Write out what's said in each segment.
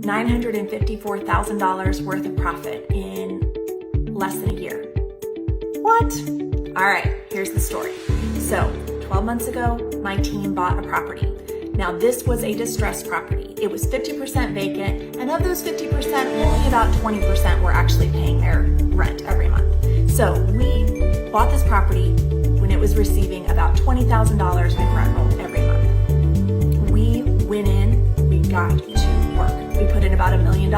$954,000 worth of profit in less than a year. What? All right, here's the story. So 12 months ago, my team bought a property. Now this was a distressed property. It was 50% vacant, and of those 50%, only about 20% were actually paying their rent every month. So we bought this property when it was receiving about $20,000 in rent roll every month. We went in, we got to work. We put in about $1 million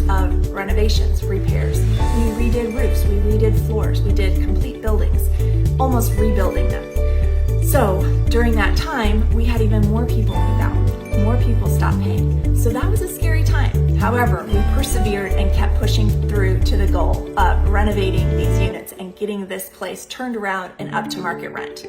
of renovations, repairs. We redid roofs, we redid floors, we did complete buildings, almost rebuilding them. So during that time, we had even more people move out, more people stopped paying. So that was a scary time. However, we persevered and kept pushing through to the goal of renovating these units and getting this place turned around and up to market rent.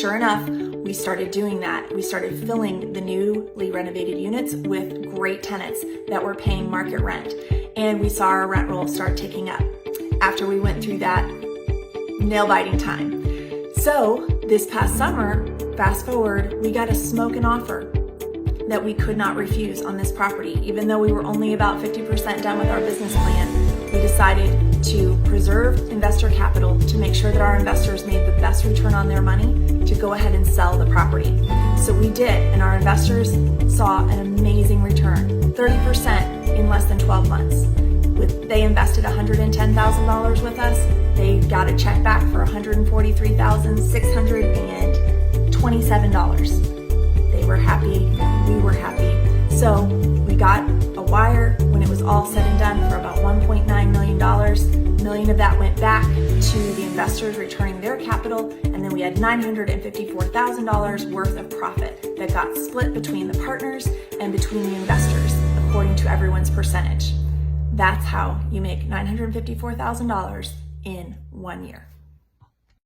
Sure enough, we started doing that. We started filling the newly renovated units with great tenants that were paying market rent. And we saw our rent roll start ticking up after we went through that nail-biting time. So this past summer, fast forward, we got a smoking offer that we could not refuse on this property. Even though we were only about 50% done with our business plan, we decided to preserve investor capital to make sure that our investors made the best return on their money to go ahead and sell the property. So we did, and our investors saw an amazing return, 30% in less than 12 months. They invested $110,000 with us. They got a check back for $143,627. They were happy, we were happy. So we got a wire when it was all said and done for about $1.9 million. $1 million of that went back to the investors returning their capital, and then we had $954,000 worth of profit that got split between the partners and between the investors according to everyone's percentage. That's how you make $954,000 in 1 year.